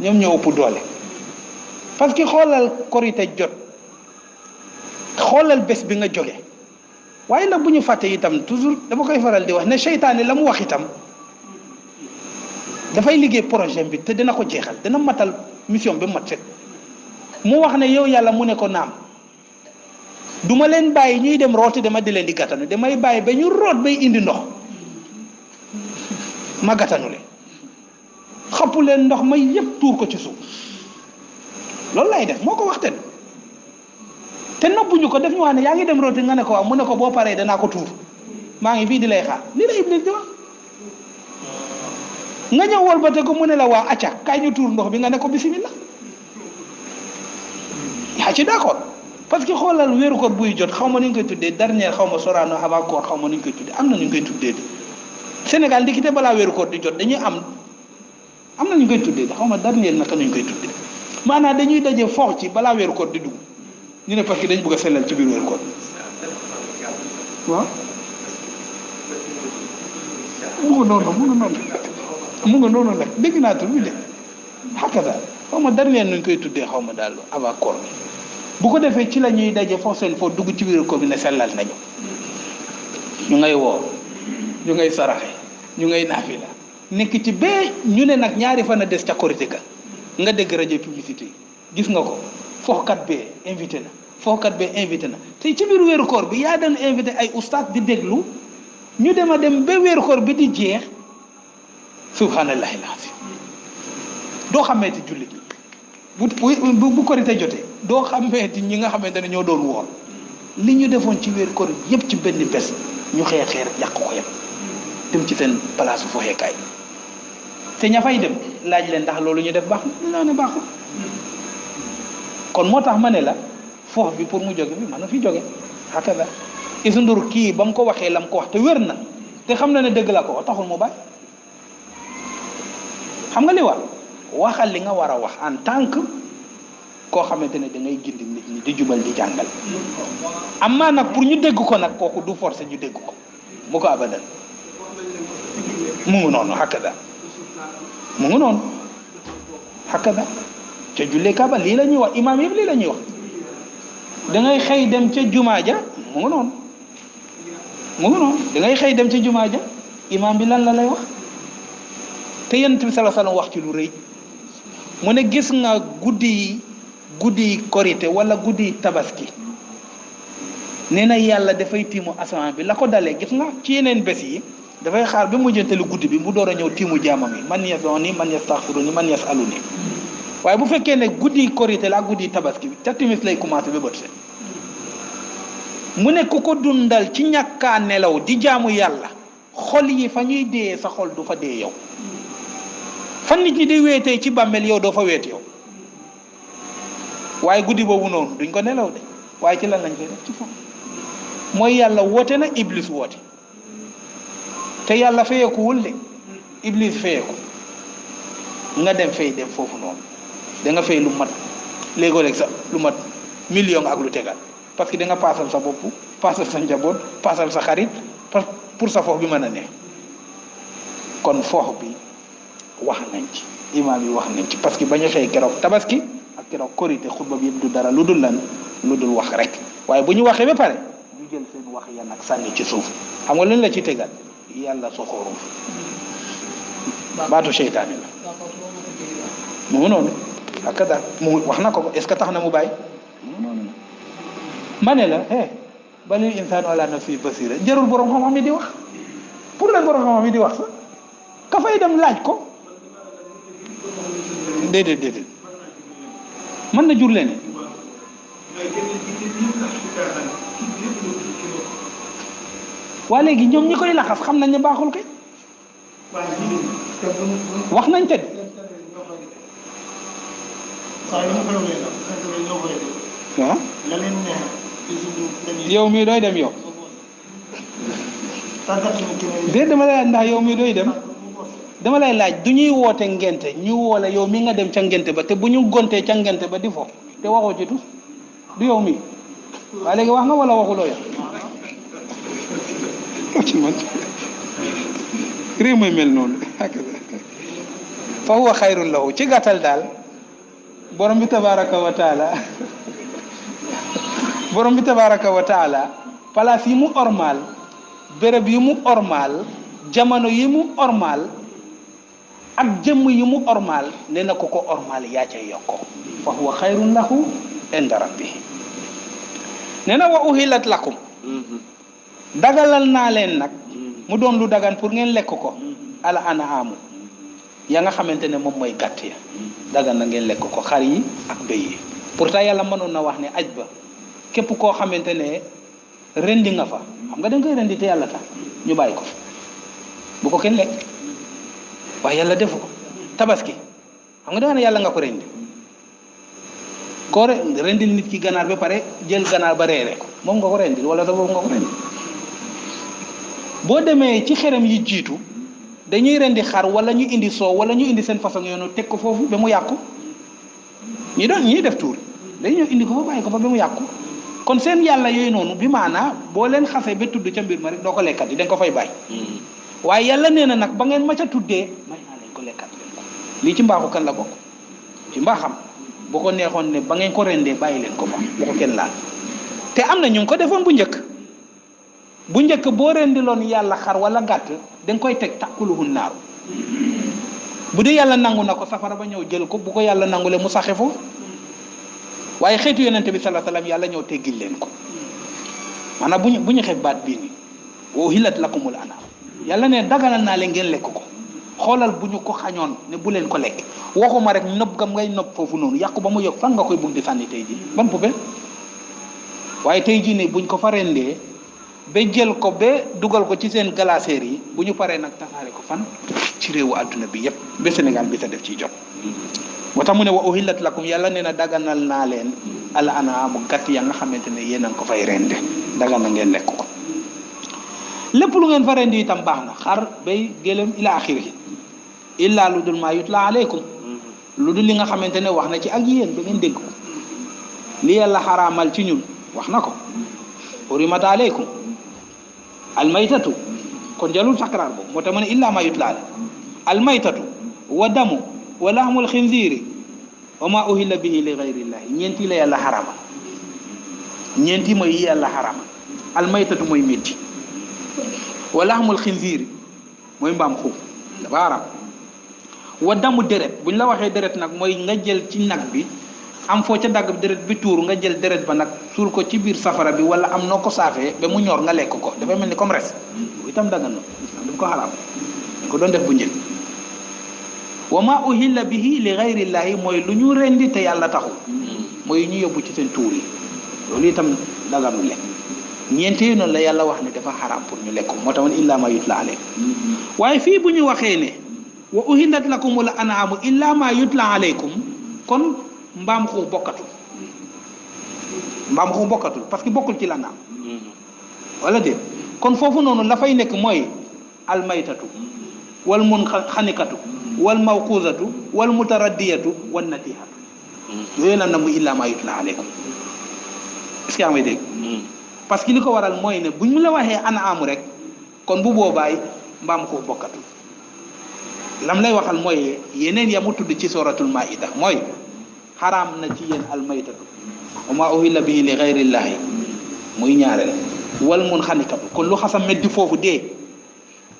ñoom ñoo ëpp doole parce que xoolal korite jot xoolal bés bi nga jóge waaye nag bu ñu fàtte itam toujours dama koy faral di wax ne seytaane la mu wax itam dafay liggéey projet bi te dina ko jeexal dina matal mission bi mat set mu wax ne yow yàlla mu ne ko naam duma leen bàyyi ñuy dem rooti dama di leen di gàttanu damay bàyyi ba ñu root bay indi ndox ma gàttanu leen xappu leen ndox ma yëpp tuur ko ci suuf loolu lay def moo ko wax te noppuñu ko def ñu wax ne yaa ngi dem rooti nga ne ko waaw mu ne ko boo paree danaa ko tuur maa ngi fii di lay xaar lii la Iblis di wax nga ñëw wolbate ko mu ne la waa acca kaay ñu tuur ndox bi nga ne ko bismillah yaa ci d'accord parce que xoolal weeru koor buy jot xaw ma nu ñu koy tuddee dernier xaw ma sorano avant koor xaw ma nu ñu koy tuddee am na nu ñu koy tuddee de Sénégal ndikite balaa weeru koor di jot dañuy am na ñu koy tuddee de xaw ma dernier naka nu ñu koy tuddee maanaam dañuy daje foox ci balaa weeru koor di dugg ñu ne parce que dañ bëgg a sellal ci biir weeru koor waaw mu nga noonu nag dégg naa tur bi de xakasa xaw ma dernier nu ñu koy tuddee xaw ma daal avant koor bi bu ko defee ci la ñuy daje foofu seen foofu dugg ci biir ko bi ne sellal nañu ñu ngay woo ñu ngay saraxe ñu ngay naafila nekk ci bee ñu ne nag ñaari fan a des ca korite ga nga dégg rajo publicité yi gis nga ko fooxkat bee invité na fooxkat bee invité na te ci biir weeru koor bi yaa doon invité ay ustaas di déglu ñu dem a dem ba weeru koor bi di jeex subhanallahi alazim doo xamante jullit bu korite jotee doo xamante ñi nga xamante ne ñoo doon woor li ñu defoon ci weeru koor yëpp ci benn bés ñu xeex yàq ko yëpp dem ci seen place foxeekaay te ña fay dem laaj leen ndax loolu ñu def baax na ne baaxul kon moo tax ma ne la foox bi pour mu jóge bi mën na fi jóge xaka la Youssou Ndour kii ba mu ko waxee la mu ko wax te wér na te xam na ne dëgg la ko taxul mu bàyyi xam nga li war waxal li nga war a wax en tant que koo xamante ne da ngay gindi nit ñi di jubal di jàngal amaa nag pour ñu dégg ko nag kooku du forcé ñu dégg ko mu ko abadan mu ngi noonu hakada mu ngi noonu hakada ca jullee kaaba lii la ñuy wax imaam yëpp lii la ñuy wax da ngay xëy dem ca jumaa ja mu ngi noonu da ngay xëy dem ca jumaa ja imaam bi lan la lay wax te yonent bi sallallahu alayhi wasallam wax ci lu rëy mu ne gis nga guddi korite wala guddi tabaski nee na yàlla dafay tiimu asamaan bi la ko dalee gis nga ci yeneen bés yi dafay xaar ba mujjanteelu guddi bi mu door a ñëw tiimu jaamam yi man yasuni man yastaghfiruni man yasaluni waaye bu fekkee ne guddi korite la ak guddi tabaski bi ca timis lay commencé ba bët set mu ne ku ko dundal ci ñàkkaa nelaw di jaamu yàlla xol yi fa ñuy dee sa xol du fa dee yow fan nit ñi di weetee ci bàmmeel yow doo fa weet yow waaye guddi boobu noonu duñ ko nelaw de waaye ci lan lañ koy def ci foofu mooy yàlla woote na iblis woote te yàlla fayeekuwul de iblis fayeeku nga dem fay dem foofu noonu da nga fay lu mat léegoo-léeg sax lu mat million ak lu tegal parce que da nga paasal sa bopp paasal sa njaboot paasal sa xarit pour sa foofu bi mën a ne kon foofu bi wax nañ ci imaam yi wax nañ ci parce que ba ñu xëy keroog tabaski ak keroog korité xutba bi yëpp du dara lu dul lan lu dul wax rek waaye bu ñu waxee ba pare ñu jël seen wax ya nag sànni ci suuf xam nga lu ñu la ci tegal yàlla soxorul baatu seytaane la mu ngi noonu ak daal mu wax na ko est-ce que tax na mu bàyyi mu ngi noonu ma ne la balil insaanu ala nafsi basira jarul borom xam-xam yi di wax pour lan borom xam-xam yi di wax sax ka fay dem laaj ko déedéet mën na jur leen waa léegi ñoom ñi koy laxas xam nañ ne baaxul kay wax nañ te waaw yow mii doy dem yow déet dama lay laaj ndax yow mii doy dem dama lay laaj du ñuy woote ngente ñu woole yow mi nga dem ca ngente ba te bu ñu gontee ca ngente ba di fo te waxoo ci tus du yow mii waa léegi wax nga wala waxuloo yow ci man réew mooy mel noonu fa huwa xayrun lahu ci gàttal daal borom bi tabaraka wa taala borom bi tabaraka wa taala place yi mu ormal béréb yi mu ormal jamono yi mu ormal ak jëmm yi mu ormal nee na ko ko ormal yaa cay yokkoo fa huwa xayrun lahu inda rabbi nee na wa uhillat lakum dagalal naa leen nag mu doon lu dagan pour ngeen lekk ko ala anaamu ya nga xamante ne moom mooy gàtt ya dagan na ngeen lekk ko xar yi ak bëy yi pourtant yàlla mënoon na wax ne aj ba képp koo xamante ne rendi nga fa xam nga da nga koy rendi te yàlla tax ñu bàyyi ko bu ko kenn lekk waaye yàlla defu ko tabaski xam nga da nga ne yàlla nga ko rendi koo rendil nit ki ganaar ba pare jël ganaar ba reere ko moom nga ko rendil wala sa boobu nga ko rendil boo demee ci xerem yi jiitu dañuy rendi xar wala ñu indi soow wala ñu indi seen façon yoonu teg ko foofu ba mu yàqu ñiy def tuur dañuy ñëw indi ko fa bàyyi ko fa ba mu yàqu kon seen yàlla yooyu noonu bi maanaa boo leen xasee ba tudd ca mbir ma rek doo ko lekkat yi dañ ko fay bàyyi waaye yàlla nee na nag ba ngeen ma ca tuddee may naa leen ko lekkat leen ko lii ci mbaaxu kan la bokk ci mbaaxam bu ko neexoon ne ba ngeen ko rendee bàyyi leen ko fa bu ko kenn laal te am na ñu ngi ko defoon bu njëkk boo rendiloon yàlla xar wala gàtt da nga koy teg tàkkuluhu naaru bu dee yàlla nangu na ko safara ba ñëw jël ko bu ko yàlla nangule mu saxe foofu waaye xeetu yonente bi sallallahu alayhi wasallam yàlla ñëw teggil leen ko maanaam bu ñu xeeb baat bii nii wa uhillat lakumul anaam yàlla ne daganal naa leen ngeen lekk ko xoolal bu ñu ko xañoon ne bu leen ko lekk waxuma rek nopp gam ngay nopp foofu noonu yàqu ba mu yokk fan nga koy bugg di sànni tey ji ban poubelle waaye tey ji ne buñ ko fa rendee ba jël ko ba dugal ko ci seen glacière yi bu ñu paree nag tasaare ko fan ci réewu adduna bi yépp ba Sénégal bi sa def ciy jot moo tax mu ne wa uhillat lakum yàlla nee na daganal naa leen al anaamu gàtt ya nga xamante ne yéen a ngi ko fay rende dagan na ngeen lekk ko lépp lu ngeen fa rendi itam baax na xar bay gëlëm ila axiri illa lu dul maa yutla aleykum lu dul li nga xamante ne wax na ci ak yéen ba ngeen dégg ko li yàlla xaraamal ci ñun wax na ko hurimat aleykum almaytatu kon jalul sakraar boobu moo tax mu ne illa maa yutla ale almaytatu wa damu wa lahmul xinziiri wa ma uhilla bihi li gayrillahi ñeenti la yàlla xaraamal ñeenti mooy yi yàlla xaraamal almaytatu mooy métti wa lahmul xinziiri mooy mbaam xuuf dafa xaraam wa damu deret buñ la waxee deret nag mooy nga jël ci nag bi am foo ca dagg deret bi tuuru nga jël deret ba nag suul ko ci biir safara bi wala am noo ko saafee ba mu ñor nga lekk ko dafay mel ni comme res itam daggan na daf ko xaraam ko doon def bu njëkk wa ma uhilla bihi li gayrillahi mooy lu ñu rendi te yàlla taxul mooy ñu yóbbu ci seen tuur yi loolu itam daganu lekk ñeenti yi noonu la yàlla wax ne dafa xaraam pour ñu lekk ko moo tax man illa ma yutla aleykum waaye fii bu ñu waxee ne wa uhillat lakumul an'aamu illa ma yutla aleykum kon mbaam xuux bokkatul parce que bokkul ci la naam wala déet kon foofu noonu la fay nekk mooy almaytatu wal munxanikatu wal mawquzatu wal mutaraddiyatu wan natihatu yooyu la namu illa ma yutla aleykum est-ce que yaa may dégg parce que li ko waral mooy ne buñ mu la waxee an'aamu rek kon bu boobaay mbaam xuux bokkatul lam lay waxal mooy yeneen ya mu tudd ci suratul maida mooy xaraam na ci yéen almaytatu wa ma uhilla bihi li gayrillahi muy ñaareel wal munxanikatu kon lu xasam meddi foofu dee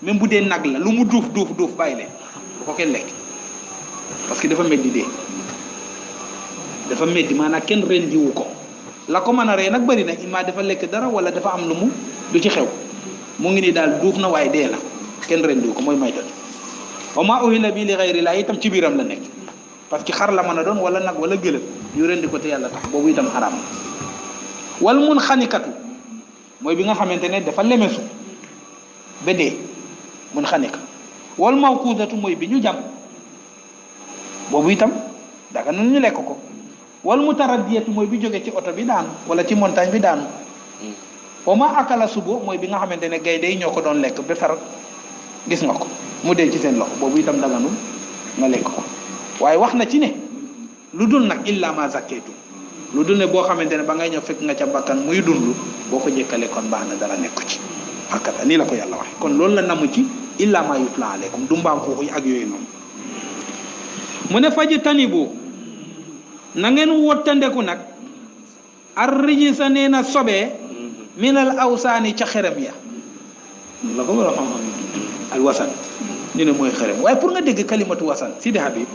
même bu dee nag la lu mu duuf bàyyi leen bu ko kenn lekk parce que dafa meddi dee dafa meddi maanaam kenn rendiwu ko la ko mën a rey nag bëri na imma dafa lekk dara wala dafa am lu ci xew mu ngi ni daal duuf na waaye dee la kenn rendiwu ko mooy maytatu wa ma uhilla bihi li gayrillahi itam ci biiram la nekk parce que xar la mën a doon wala nag wala gëlëm ñu rendi ko te yàlla tax boobu itam xaraam wal munxanikatu mooy bi nga xamante ne dafa lemesu ba dee munxanika wal mawquzatu mooy bi ñu jam boobu itam daga na ñu lekk ko wal mutaraddiyatu mooy bi jóge ci oto bi daanu wala ci montagne bi daanu wa ma akala subo mooy bi nga xamante ne gaynde yi ñoo ko doon lekk ba far gis nga ko mu dee ci seen loxo boobu itam daganul nga lekk ko waaye wax na ci ne lu dul nag illa ma zakkeetu lu dul ne boo xamante ne ba ngay ñëw fekk nga ca bakkan muy dund boo ko jëkkalee kon baax na dara nekku ci hakata nii la ko yàlla waxe kon loolu la namu ci illa ma yutla aleykum du mbaam xuux yi ak yooyu noonu mu ne faji tanibu na ngeen wottandeku nag ar rijisa nee na sobee minal awsaani ca xerem ya la ko war a xam-xam al wasan ñu ne mooy xerem waaye pour nga dégg kalimatu wasan Sidi Habib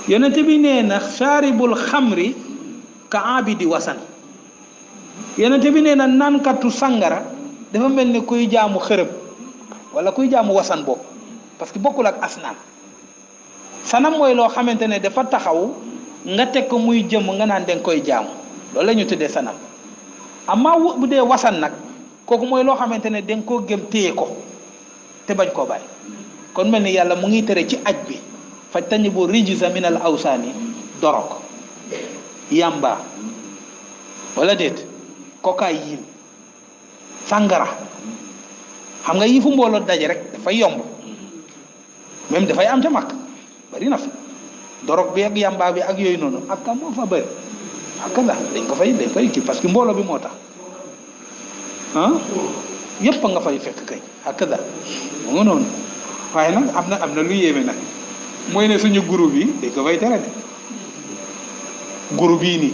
yonente bi nee na shaaribul xamri ka abidi wasan yonente bi nee na naankatu sangara dafa mel ni kuy jaamu xërëm wala kuy jaamu wasan boobu parce que bokkul ak asnaan sanam mooy loo xamante ne dafa taxaw nga teg ko muy jëm nga naan danga koy jaamu loolu la ñu tuddee sanam amma bu dee wasan nag kooku mooy loo xamante ne danga koo gëm téye ko te bañ koo bàyyi kon mel ni yàlla mu ngi tere ci aj bi faj tañi bu rijisa min al awsaani dorog yamba wala déet cocaïne sàngara xam nga yi fu mbooloo daje rek dafay yomb même dafay am ca mag bari na fa dorog bi ak yamba bi ak yooyu noonu ak moo fa bëri ak la dañ koy kii parce que mbooloo bi moo tax ah yëpp nga fay fekk kay ak la mu nga noonu waaye nag am na lu yéeme nag mooy ne suñu groupe yi dañ ko fay tere de groupe yi nii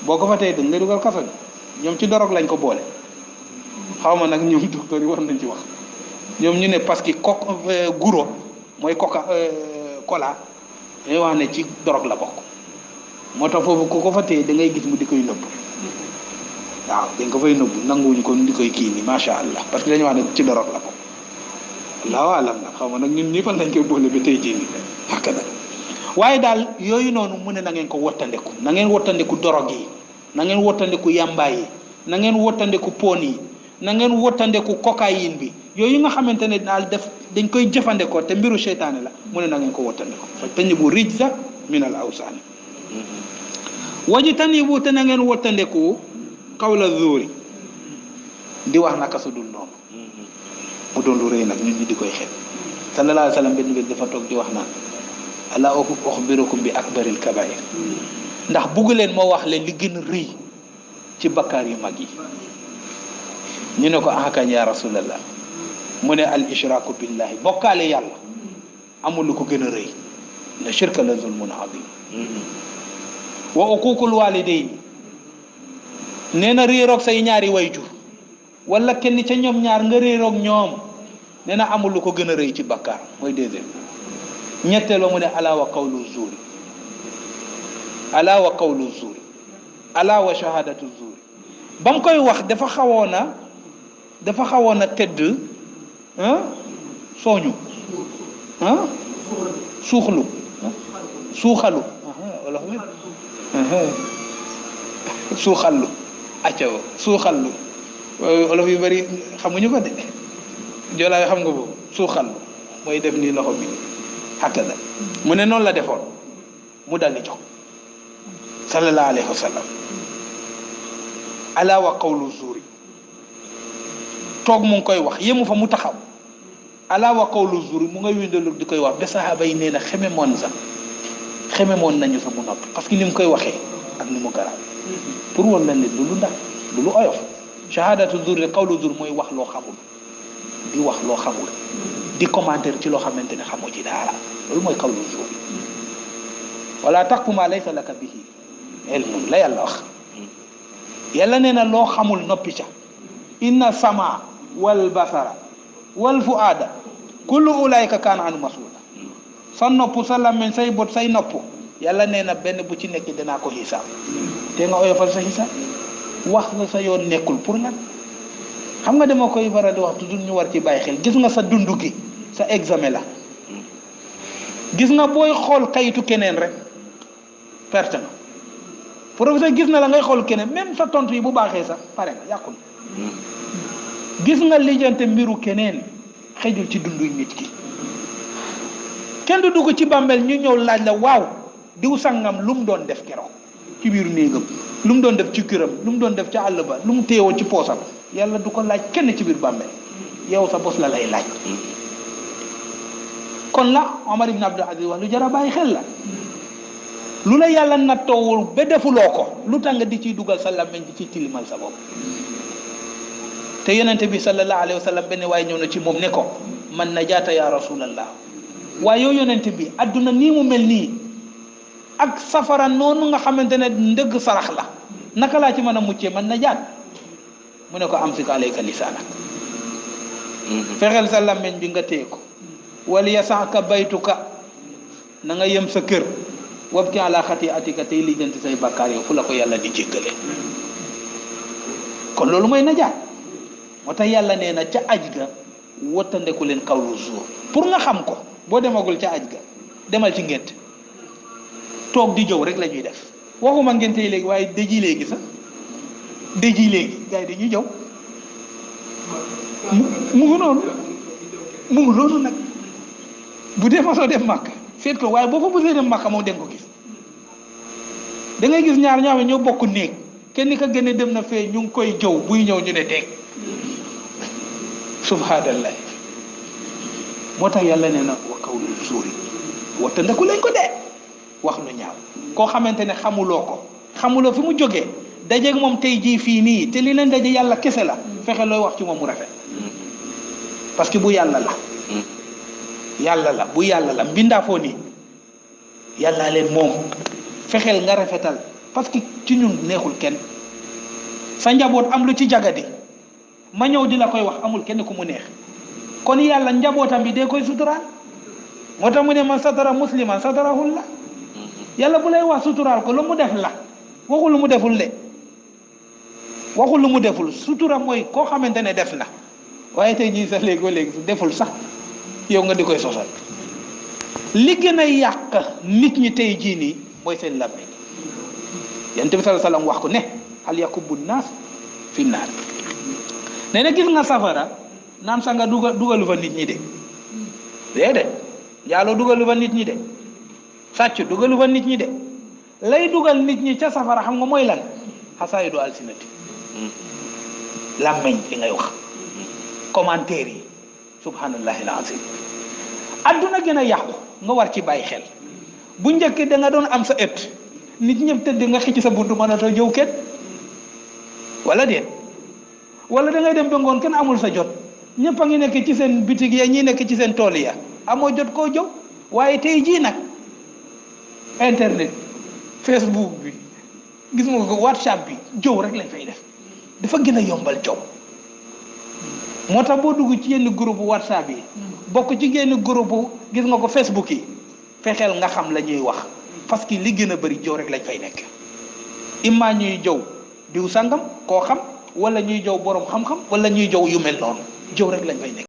boo ko fa tey dañ lay dugal kaso bi ñoom ci dorog lañ ko boole xaw ma nag ñoom docteur yi war nañ ci wax ñoom ñu ne parce que guro mooy cola dañuy wax ne ci dorog la bokk moo tax foofu ku ko fa téye da ngay gis mu di koy nëbb waaw dañ ko fay nëbb nanguwuñu ko di koy kii nii macha allah parce que dañuy wax ne ci dorog la bokk allahu alam nag xaw ma nag ñun ñi fan lañ koy boole ba tey jii nii xàkk na waaye daal yooyu noonu mu ne na ngeen ko wottandeku na ngeen wottandeku dorog yi na ngeen wottandeku yamba yi na ngeen wottandeku pon yi na ngeen wottandeku cocaïne bi yooyu nga xamante ne daal dañ koy jëfandikoo te mbiru seytaane la mu ne na ngeen ko wottandeku fa tanibu rijza min al awsaan waji tanibu te na ngeen wottandeku qawla zuuri di wax naka su dul noonu mu doon lu rëy nag ñun ñi di koy xeeb sallallahu alayhi wa sallam benn bés dafa toog di wax naan ala uxbirukum bi akbaril kabair ndax bugg leen moo wax leen li gën a rëy ci bakkaar yu mag yi ñu ne ko ahakañ ya rasulallah mu ne al ishraaku billahi bokkaale yàlla amul lu ko gën a rëy ne shirka la zulmun azim wa uququl walidayni nee na réeroog say ñaari wayjur wala kenn ca ñoom ñaar nga réeroog ñoom nee na amul lu ko gën a rëy ci bakkaar mooy deuxième ñetteeloo mu ne ala wa qawlu zuuri ala wa qawlu zuuri ala wa shahadatu zuuri ba mu koy wax dafa xawoon a tëdd sooñu suuxalu wala suuxallu acca suuxallu olof yu bari xamuñu ko de joolaay xam nga boobu suuxallu mooy def nii loxo bi hakada mu ne noonu la defoon mu dal di jox sallallahu alayhi wa sallam ala wa qawlu zuuri toog mu ngi koy wax yemu fa mu taxaw ala wa qawlu zuuri mu ngay windalu di koy wax ba sahaaba yi nee na xeme moon nañu sa mu noppi parce que ni mu koy waxee ak ni mu garaaw pour woon la ne du lu ndax du lu oyof shahadatu zuuri qawlu zuuri mooy wax loo xamul di wax loo xamul di commentaire ci loo xamante ne xamoo ci dara loolu mooy qawlu zuuri wala taqfu ma laysa laka bihi ilmun la yàlla wax yàlla nee na loo xamul noppi ca inna sama wal basara wal fuada kullu ulaika kaana anu masula sa nopp sa làmmiñ say bot say nopp yàlla nee na benn bu ci nekk dinaa ko xisaab te nga oyofal sa xisaab wax nga sa yoon nekkul pour lan xam nga dama koy faral di wax toujours ñu war ci bàyyi xel gis nga sa dund gi sa examen la gis nga booy xool kayitu keneen rek perte nga professeur gis na la ngay xool keneen même sa tontu yi bu baaxee sax pare nga yàqul gis nga lijjante mbiru keneen xejul ci dunduy nit ki kenn du dugg ci bàmmeel ñu ñëw laaj la waaw diw sangam lu mu doon def keroog ci biir néegam lu mu doon def ci këram lu mu doon def ci àll ba lu mu téyewoon ci poosam yàlla du ko laaj kenn ci biir bàmmeel yow sa bos la lay laaj kon la Omar ibn Abdul Aziz wax lu jar a bàyyi xel la lu la yàlla nattoowul ba defuloo ko lu tax nga di ciy dugal sa làmmiñ di ciy tilimal sa bopp te yonente bi sallallahu alayhi wa sallam benn waaye ñëw na ci moom ne ko man najaata ya rasulallah waaye yow yonent bi adduna nii mu mel nii ak safara noonu nga xamante ne ndëgg sarax la naka laa ci mën a muccee man na jaat mu ne ko amsik alayka lisaanak fexeel sa làmmeñ bi nga téye ko wal yasaaka baytuka na nga yem sa kër wabki ala xatiatika tey lijjanti say bakkaar yow fu la ko yàlla di jéggale kon loolu mooy najaat moo tax yàlla nee na ca aj ga wattandeku leen xawlu zuur pour nga xam ko boo demagul ca aj ga demal ci ngént toog di jëw rek la ñuy def waxuma ngénte yi léegi waaye dëj yi léegi sax dëj yi léegi gars yi dañuy jëw mu ngi noonu nag bu dee fasoo dem màkk seet ko waaye boo fa bësee dem màkk moom den ko gis da ngay gis ñaar ñoo xam ne ñoo bokk néeg kenn ka gën a dem na fee ñu ngi koy jëw buy ñëw ñu ne dégg subhanallah moo tax yàlla nee na wa qawlu zuuri wattandiku lañ ko dee wax lu ñaaw koo xamante ne xamuloo fi mu jógee dajeeg moom tey jii fii nii te li leen daje yàlla kese la fexe looy wax ci moom mu rafet parce que bu yàlla la bu yàlla la mbindaafoo nii yàllaa leen moom fexeel nga rafetal parce que ci ñun neexul kenn sa njaboot am lu ci jagadi ma ñëw di la koy wax amul kenn ku mu neex kon yàlla njabootam bi dee koy suturaal moo tax mu ne man satara musliman satarahul la yàlla bu lay wax suturaal ko lu mu def la waxul lu mu deful de waxul lu mu deful sutura mooy koo xamante ne def na waaye tey jii sax léegi deful sax yow nga di koy sosal li gën a yàq nit ñi tey jii nii mooy seen làmmiñ yonent bi sallallahu alayhi wasallam wax ko ne hal yakubbu naas fi naar nee na gis nga safara naan sa nga dugalu fa nit ñi de déedéet njaaloo dugalu fa nit ñi de sàcc dugalu fa nit ñi de lay dugal nit ñi ca safara xam nga mooy lan xasaayidu alsinati làmmiñ li ngay wax commentaire yi subhanallahi alazim adduna gën a yàqu nga war ci bàyyi xel bu njëkk da nga doon am sa ëtt nit ñëpp tëdd nga xëcc sa buntu mënatoo jëw kenn wala déet wala da ngay dem ba ngoon kenn amul sa jot ñëpp a ngi nekk ci seen bitig ya ñi nekk ci seen tool ya amoo jot koo jëw waaye tey jii nag internet Facebook bi gis nga ko WhatsApp bi jëw rek lañ fay def dafa gën a yombal jëw moo tax boo dugg ci yenn groupe WhatsApp yi bokk ci yenn groupe gis nga ko Facebook yi fexeel nga xam la ñuy wax parce que li gën a bëri jëw rek lañ fay nekk imma ñuy jëw diw sangam koo xam wala ñuy jëw borom xam-xam wala ñuy jëw yu mel noonu jëw rek lañ fay nekk